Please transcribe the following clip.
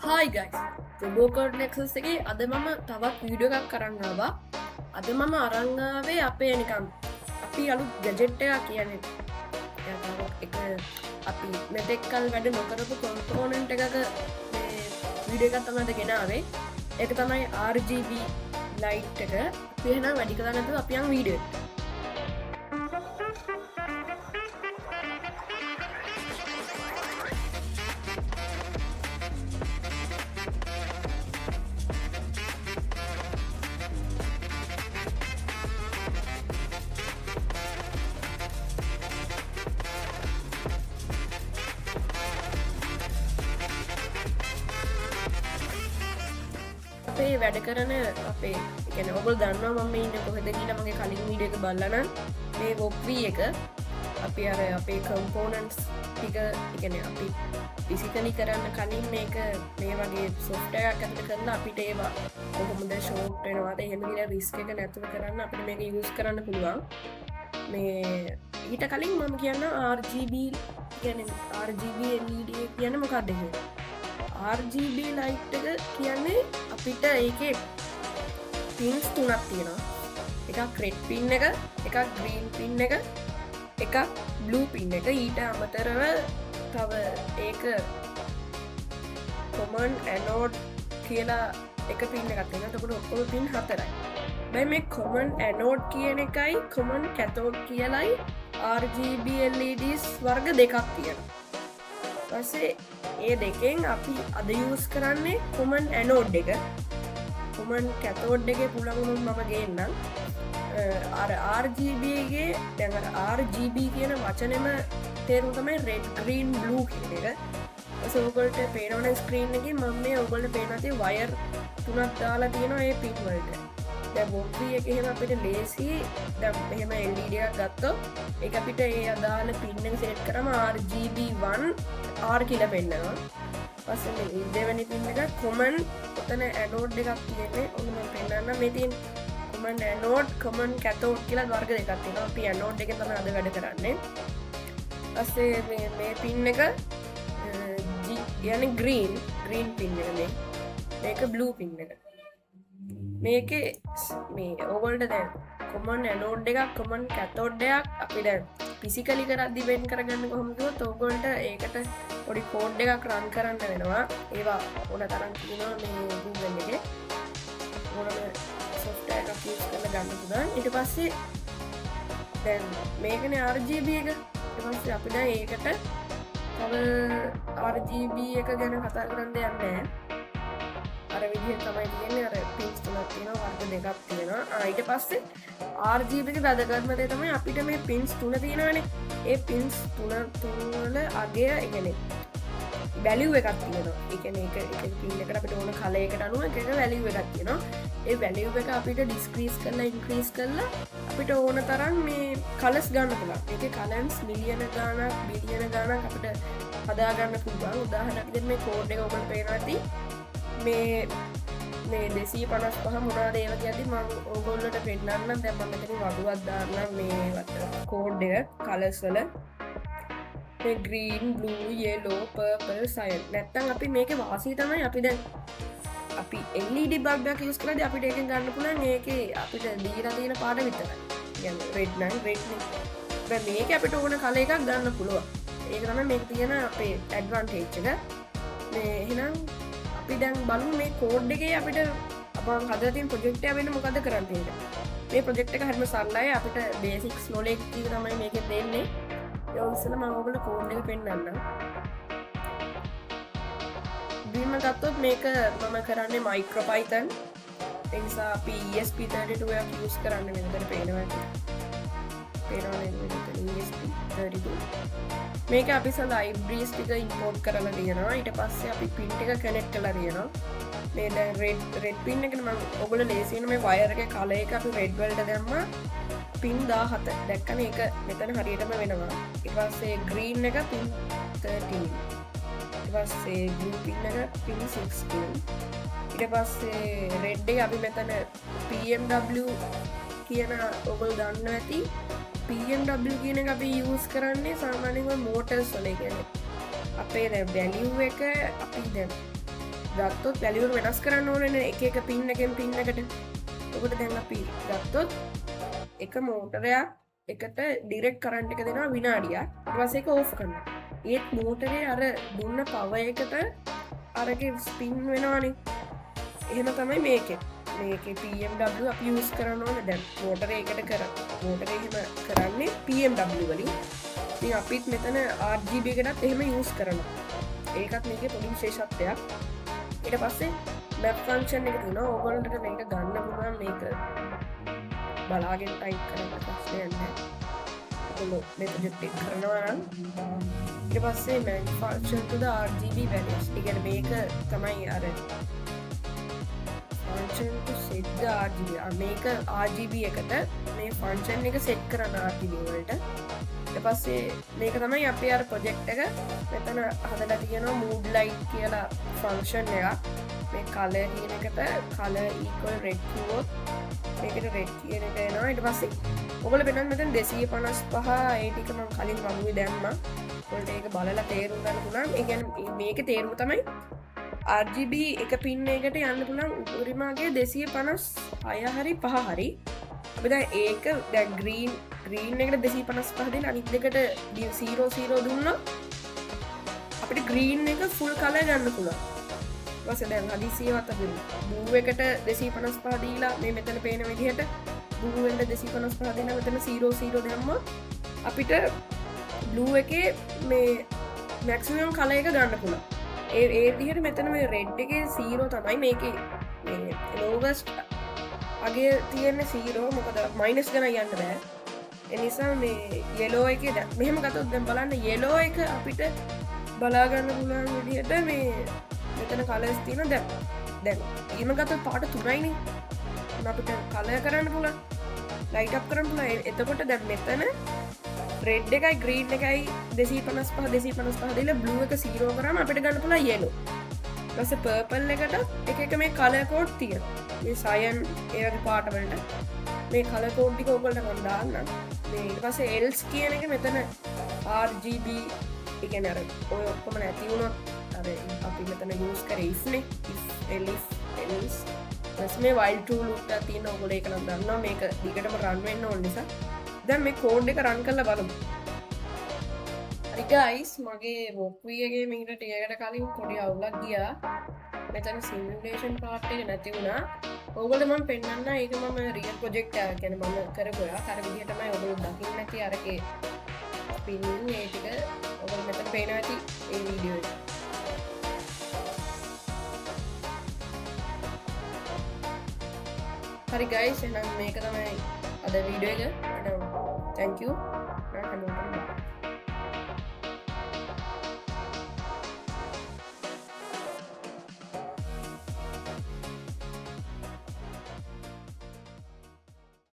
Hi guys බෝකඩ් Nexus එකේ අද මම තවත් වීඩියෝ එකක් කරන්නවා. අද මම අරංගාවේ අපේ නිකම් අපි අලු ගැජෙට්ටයා කියන්නේ එක අපි මෙතෙක්කල් වැඩ නොකරපු කොම්පෝනන්ට් එකක වීඩියෝ එකක් තමයි අද ගෙනාවේ. ඒක තමයි RGB ලයිට් එක. අපි එහෙනම් වැඩි කතා නැතුව අපි යමු වීඩියෝ එකට. අපේ වැඩ කරන අපේ එකන ඔබල් දන්නවා මම ඉන්න කොහෙද කියලා මගේ කලින් වීඩියෝ එක බලලා නම් මේ වොක්වී එක අපි අර අපේ කම්පෝනන්ට්ස් ටික ඉගෙන අපි ෆිසිකලි කරන්න කලින් මේක මේ වගේ සොෆ්ට්වෙයාර් එකක් ඇතුළේ කරලා අපිට ඒවා කොහොමද ෂෝට් වෙනවද එහෙම කියලා රිස්ක් එක නැතුව කරන්න අපිට මේක යූස් කරන්න පුළුවන්. මේ ඊට කලින් මම කියන්න RGB කියන්නේ RGB LED කියන්නේ මොකක්ද කියලා. RGB ලයිට් එක කියන්නේ අපිට ඒකේ පින්ස් තුනක් තියෙනවා. එකක් රෙඩ් පින් එක, එකක් ග්‍රීන් පින් එක, එකක් බ්ලූ පින් එක. ඊට අමතරව තව ඒක කොමන් ඇනෝඩ් කියලා එක පින් එකක් තියෙනවා. එතකොට ඔක්කොම පින් හතරයි. දැන් මේ කොමන් ඇනෝඩ් කියන එකයි කොමන් කැතෝඩ් කියලායි RGB LEDs වර්ග දෙකක් තියෙනවා. පස්සේ ඒ දෙකෙන් අපි අද යූස් කරන්නේ කොමන් ඇනෝඩ් එක. කොමන් කැතෝඩ් එකේ පුළුවන් මම ගේන්නම්. අර RGBගේ දැන් අර RGB කියන වචනේම තේරුම තමයි රෙඩ් ග්‍රීන් බ්ලූ කියන එක. ඊට ඔයගොල්ලන්ට පේනවනේ ස්ක්‍රීන් එකේ මම මේ ඔයගොල්ලන්ට පේන ඇති වයර් තුනක් දාලා තියෙනවා මේ පින් වලට. දැන් වොක්වී එක එහෙම අපිට ලේසි දැන් මෙහෙම LED එකක් ගත්තොත් ඒක අපිට ඒ අදාළ පින් එක සෙට් කරාම RGB1 R කියලා පෙන්නනවා. පස්සේ මේ දෙවෙනි පින් එක කොමන් ඔතන ඇනෝඩ් එකක් තියෙන්නේ. ඔන්න මම පෙන්නන්න මේ තියෙන කොමන් ඇනෝඩ් කොමන් කැතෝඩ් කියලා වර්ග දෙකක් තියෙනවා. අපි ඇනෝඩ් එකෙන් තමයි අද වැඩ කරන්නේ. පස්සේ මේ පින් එක කියන්නේ ග්‍රීන් පින් එක මේක බ්ලූ පින් එක. මේකේ මේ ඕගොල්ලන්ට දැන් කොමන් ඇනෝඩ් එකක් කොමන් කැතෝඩ් එකක් අපි දැන් ෆිසිකලි කරද්දි වෙන් කරගන්න කොහොමද කිව්වොත් ඕගොල්ලන්ට ඒකට පොඩි කෝඩ් එකක් රන් කරන්න වෙනවා. ඒවා ඕන තරම් තියෙනවා මේ Google එකේ. ඕනම software එකක් use කරලා ගන්න පුළුවන්. ඊට පස්සේ දැන් මේකනේ RGB එක. ඊට පස්සේ අපි දැන් ඒකට තව RGB එක ගැන කතා කරන්න යන්නේ නැහැ. අර විදිහට තමයි තියෙන්නේ. අර පින්ස් තුනක් තියෙනවා වර්ග දෙකක් තියෙනවා. ඊට පස්සේ RGB එක වැදගත්ම දේ තමයි අපිට මේ පින්ස් තුන තියෙනවානේ. ඒ පින්ස් තුන වල අගය කියන්නේ වැලියු එකක් තියෙනවා. ඒ කියන්නේ එක පින් එකට අපිට ඕන කලයකට අනුව එක වැලියු එකක් තියෙනවා. ඒ වැලියු එක අපිට ඩිස්ක්‍රීස් කරලා ඉන්ක්‍රීස් කරලා අපිට ඕන තරම් මේ කලර්ස් ගන්න පුළුවන්. ඒකේ කලර්ස් මිලියන ගාණක් බිලියන ගාණක් අපිට හදා ගන්න පුළුවන්. උදාහරණයක් විදිහට මේ කෝඩ් එක ඔබට පේනවා ඇති. මේ 255 මොනවද ඒව කියද්දි මම ඕගොල්ලන්ට පෙන්නන්නම්. දැන් මම මෙතන වගුවක් දාන්නම් මේ කෝඩ් එක කලර්ස් වල මේ green blue yellow purple cyan. නැත්තම් අපි මේකේ වාසිය තමයි අපි දැන් අපි LED බල්බ් එකක් යූස් කරද්දී අපිට ඒකෙන් ගන්න පුළුවන් ඒකේ අපිට දීලා තියෙන පාට විතරයි. කියන්නේ red නම් red නේ. දැන් මේකේ අපිට ඕන කලර් එකක් ගන්න පුළුවන්. ඒක තමයි මේක තියෙන අපේ ඇඩ්වාන්ටේජ් එක. මේ එහෙනම් අපි දැන් බලමු මේ කෝඩ් එකේ අපිට අපන් හදලා තියෙන ප්‍රොජෙක්ට් එක වෙන්නේ මොකද්ද කරන්න තියෙන්නේ. මේ ප්‍රොජෙක්ට් එක හරිම සරලයි. අපිට බේසික්ස් නොලෙජ් ටික තමයි මේකෙන් දෙන්නේ. ඒ ඉස්සෙල්ලා මම ඔයගොල්ලෝ කෝඩ් එක පෙන්නන්නම්. බීම ගත්තොත් මේක මම කරන්නේ MicroPython. ඒ නිසා අපි ESP32 එකක් යූස් කරන්නේ මෙතන පේනවා. පේනවනේ මෙතන ESP32. මේක අපි ලයිබ්‍රරීස් ටික ඉම්පෝර්ට් කරලා තියෙනවා. ඊට පස්සේ අපි පින් ටික කනෙක්ට් කරලා තියෙනවා. මේ දැන් රෙඩ් පින් එකනේ මම ඔයගොල්ලෝ ලේසියෙන් මේ වයර් එකේ කලර් එක අපි රෙඩ් වලට දැම්මා. පින් 17 දැක්කනේ ඒක මෙතන හරියටම වෙනවා. ඊට පස්සේ ග්‍රීන් එක පින් 13. ඊට පස්සේ බ්ලූ පින් එක පින් 16. ඊට පස්සේ රෙඩ් එක අපි මෙතන PMW කියන ඔයගොල්ලෝ දන්නවා ඇති. PMW කියන එක අපි යූස් කරන්නේ සාමාන්‍යයෙන් මෝටර්ස් වල. කියන්නේ අපේ දැන් වැලියු එක අපි දැන් ගත්තොත් වැලියුර වෙනස් කරන්න ඕනන එක පින්න එකෙන් පින්නකට ඔකට දැන් අපි ගත්තොත් එක මෝටරයක් එකට ඩිරෙක් කරන්ට එක දෙෙන විනාඩිය වසක ඕෆ් කරන්න ඒත් මෝටරේ අර දුන්න පව එකට අරක ස්පින් වෙනවානේ එහෙම තමයි මේක PMW අප යස් කරන්න ඕන දැන් මෝටර එකට කර මෝටර එහෙම කරන්නේ PMW වලින් ඉතින් අපිත් මෙතන RGB එකටත් එහෙම යස් කරන ඒකත් මේක පොඩි විශේෂත්වයක් ඊට පස්සේ මැප් ෆන්ක්ෂන් එක තුන ඕගොල්ලන්ට මේක ගන්න පුළුවන් මේක බලාගෙන ටයිප් කරන්න ප්‍රශ්නයක් නැහැ ඔයගොල්ලෝ මේක ජෙට් කරනවා නම් ඊට පස්සේ map function to the RGB values ඒ කියන්නේ මේක තමයි අර function to set the RGB මේක RGB එකට මේ ෆන්ක්ෂන් එක සෙට් කරන්න RGB වලට ඊට පස්සේ මේක තමයි අපේ අර ප්‍රොජෙක්ට් එක මෙතන හදලා තියෙනවා mood light කියලා ෆන්ක්ෂන් එකක් මේ color කියන එකට color equal red කිව්වොත් මේකට red කියන එක එනවා ඊට පස්සේ ඔයගොල්ලෝ බලන්න මෙතන 255 ඒ ටික මම කලින් වගුවේ දැම්මා ඔයාලට ඒක බලලා තේරුම් ගන්න පුළුවන් ඒ කියන්නේ මේකේ තේරුම තමයි RGB එක පින් එකට යන්න පුළුවන් උපරිමගේ 256 හරි 5 හරි අපි දැන් ඒක දැන් green එකට 255 දෙන අනිත් දෙකට 00 දුන්නා අපිට green එක full color ගන්න පුළුවන් ඊට පස්සේ දැන් හදිසියවත් අපි blue එකට 255 දීලා මේ මෙතන පේන විදිහට blue එකට 255 දෙන මෙතන 00 දැම්මා අපිට blue එකේ මේ maximum color එක ගන්න පුළුවන් ඒ විදිහට මෙතන මේ රෙඩ් එකේ 0 තමයි මේකේ මේ lowest අගේ තියෙන 0 මොකද මයිනස් ගණන් යන්න බෑ ඒ නිසා මේ yellow එකේ දැන් මෙහෙම ගත්තොත් දැන් බලන්න yellow එක අපිට බලා ගන්න පුළුවන් විදිහට මේ මෙතන කලර්ස් තියෙනවා දැන් එහෙම ගත්තොත් පාට තුනයිනේ අපිට කලර් කරන්න පුළුවන් ලයිට් අප් කරන්න පුළුවන් එතකොට දැන් මෙතන රෙඩ් එකයි ග්‍රීන් එකයි 255 දීලා බ්ලූ එක 0 කරාම අපිට ගන්න පුළුවන් yellow. ඊට පස්සේ පර්පල් එකට එක මේ කලර් කෝඩ් තියෙනවා. මේ සයන් ඒ වගේ පාට වලට මේ කලර් කෝඩ් ටික ඔයගොල්ලන්ට මම දාන්නම්. මේ ඊට පස්සේ else කියන එක මෙතන RGB ඒ කියන්නේ අර ඔය ඔක්කොම නැති වුණොත් අර අපි මෙතන use කරේ if නේ if else ඊට මේ while true loop එක තියෙන ඔයගොල්ලෝ ඒක නම් දන්නවා මේක දිගටම run වෙන්න ඕන නිසා දැන් මේ කෝඩ් එක රන් කරලා බලමු. හරි ගයිස් මගේ මොක්වී එකේ මීට ටිකකට කලින් පොඩි අවුලක් ගියා. මෙතන සිමුලේෂන් පාර්ට් එක නැති වුණා. ඕගොල්ලෝ මම පෙන්නන්න ඒක මම රියල් ප්‍රොජෙක්ට් එකක් කියන්නේ මම කරපුවා. අර විදිහටමයි ඔයගොල්ලෝ දකින්න නැති අරකේ පින් ඒ ටික ඔයගොල්ලෝ මෙතන පේනවා ඇති ඒ වීඩියෝ එක. හරි ගයිස් එහෙනම් මේක තමයි අද වීඩියෝ එක. thank you.